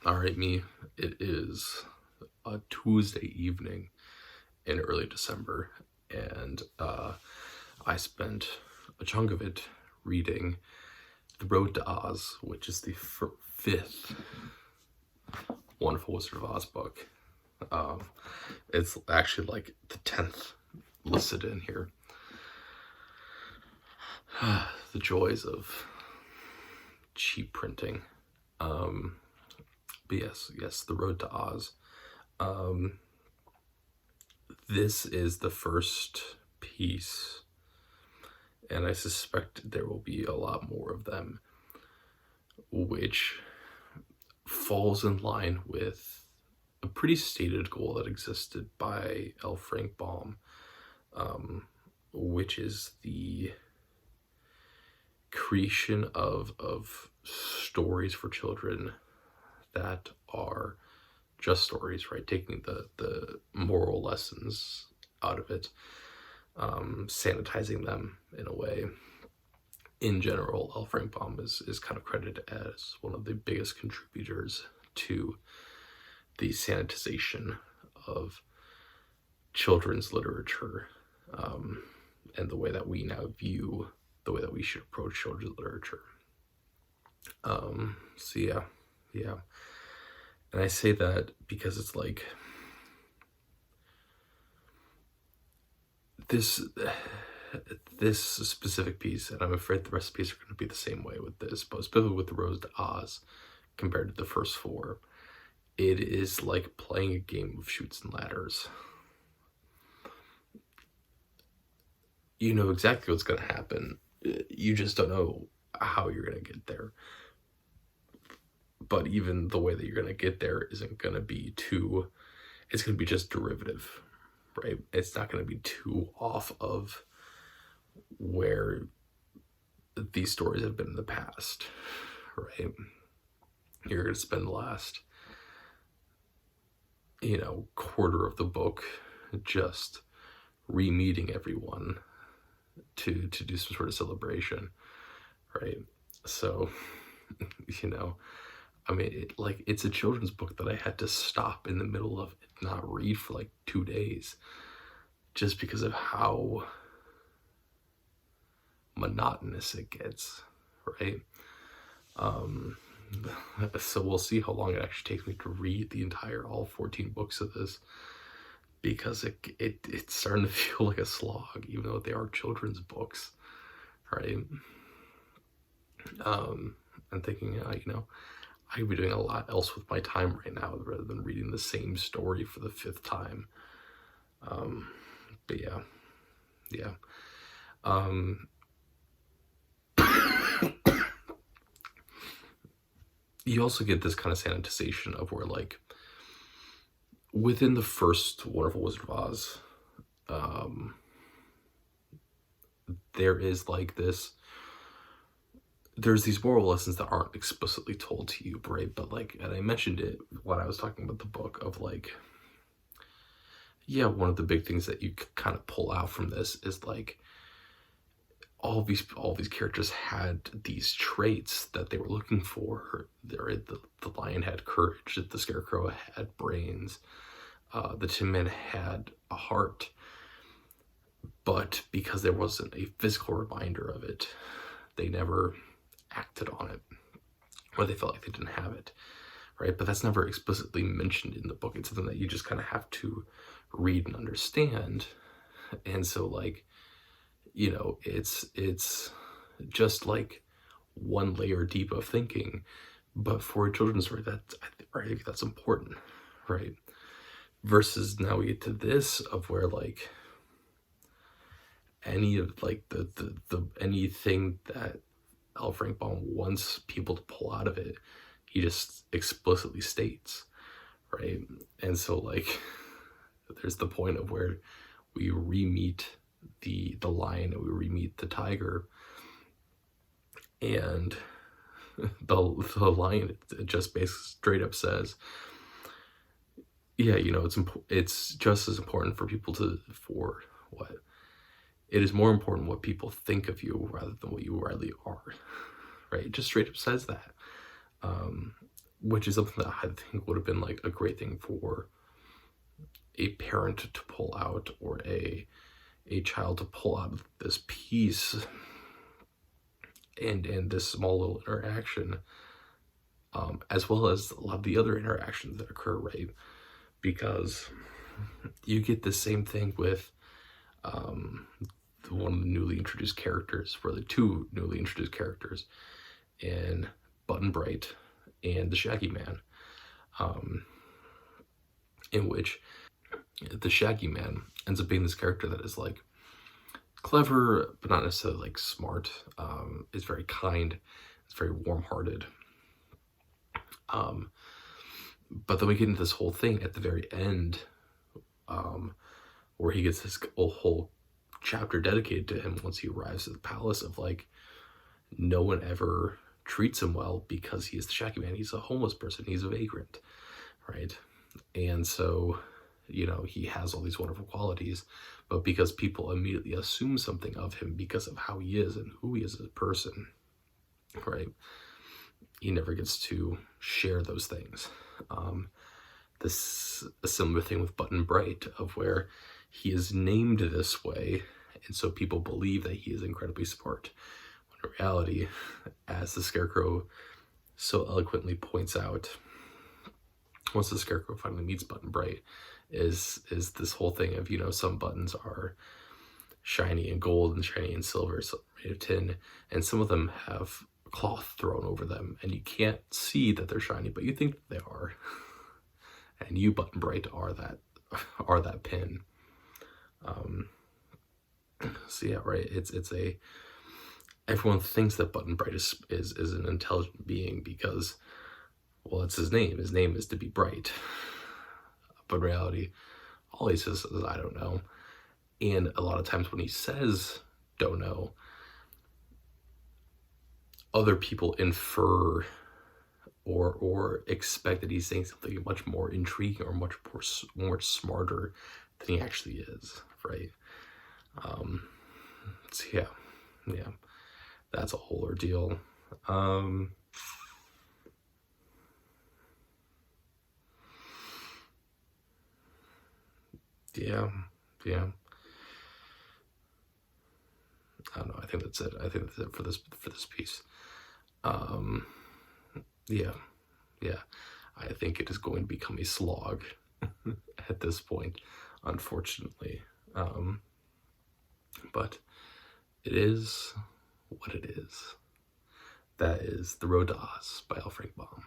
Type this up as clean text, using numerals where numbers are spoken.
All right, me. It is a Tuesday evening in early December, and I spent a chunk of it reading The Road to Oz, which is the fifth Wonderful Wizard of Oz book. Um, it's actually like the 10th listed in here. The joys of cheap printing. But yes, The Road to Oz. Um, this is the first piece, and I suspect there will be a lot more of them, which falls in line with a pretty stated goal that existed by L. Frank Baum, which is the creation of stories for children that are just stories, right? Taking the moral lessons out of it, sanitizing them in a way. In general, L. Frank Baum is kind of credited as one of the biggest contributors to the sanitization of children's literature, and the way that we now view the way that we should approach children's literature. So yeah. And I say that because it's like this specific piece, and I'm afraid the recipes are going to be the same way with this, but especially with The Road to Oz compared to the first four, it is like playing a game of Chutes and Ladders. You know exactly what's going to happen. You just don't know how you're going to get there. But even the way that you're going to get there isn't going to be too, it's going to be just derivative, right? It's not going to be too off of where these stories have been in the past, right? You're going to spend the last, quarter of the book just re-meeting everyone to do some sort of celebration, right? So, I mean, it's a children's book that I had to stop in the middle of it, not read for like 2 days, just because of how monotonous it gets, right? So we'll see how long it actually takes me to read the entire all 14 books of this, because it's starting to feel like a slog, even though they are children's books, right? I'm thinking, I could be doing a lot else with my time right now rather than reading the same story for the 5th time. But yeah. You also get this kind of sanitization of where, like, within the first Wonderful Wizard of Oz, there is like this, there's these moral lessons that aren't explicitly told to you, right? But like, and I mentioned it when I was talking about the book of like, one of the big things that you kind of pull out from this is like, all these characters had these traits that they were looking for. The lion had courage, the scarecrow had brains, the Tin Man had a heart, but because there wasn't a physical reminder of it, they never acted on it, or they felt like they didn't have it, right? But that's never explicitly mentioned in the book. It's something that you just kind of have to read and understand. And so, like, it's just like one layer deep of thinking, but for a children's story, I think that's important, right? Versus now we get to this of where like any of like the anything that L. Frank Baum wants people to pull out of it, he just explicitly states, right? And so like there's the point of where we re-meet the lion and we re-meet the tiger, and the lion just basically straight up says, it's just as important for people it is more important what people think of you rather than what you really are, right? It just straight up says that. which is something that I think would have been like a great thing for a parent to pull out, or a child to pull out of this piece, and this small little interaction, as well as a lot of the other interactions that occur, right? Because you get the same thing with one of the newly introduced characters, or the two newly introduced characters in Button Bright and the Shaggy Man, in which the Shaggy Man ends up being this character that is like clever, but not necessarily like smart. Is very kind. It's very warm-hearted. But then we get into this whole thing at the very end, where he gets this whole chapter dedicated to him once he arrives at the palace, of like, no one ever treats him well because he is the Shaggy Man. He's a homeless person. He's a vagrant, right? And so, he has all these wonderful qualities, but because people immediately assume something of him because of how he is and who he is as a person, right? He never gets to share those things. This a similar thing with Button Bright, of where he is named this way, and so people believe that he is incredibly smart. When in reality, as the Scarecrow so eloquently points out, once the Scarecrow finally meets Button Bright, is this whole thing of, some buttons are shiny and gold and shiny and silver, so made of tin, and some of them have cloth thrown over them, and you can't see that they're shiny, but you think they are. And you, Button Bright, are that pin. So yeah, right. It's a everyone thinks that Button Bright is an intelligent being because, well, it's his name. His name is to be bright. But in reality, all he says is, I don't know. And a lot of times when he says don't know, other people infer or expect that he's saying something much more intriguing or much more smarter than he actually is, right? So yeah, that's a whole ordeal. Yeah. I don't know. I think that's it. I think that's it for this piece. Yeah. I think it is going to become a slog at this point, unfortunately. But it is what it is. That is The Road to Oz by L. Frank Baum.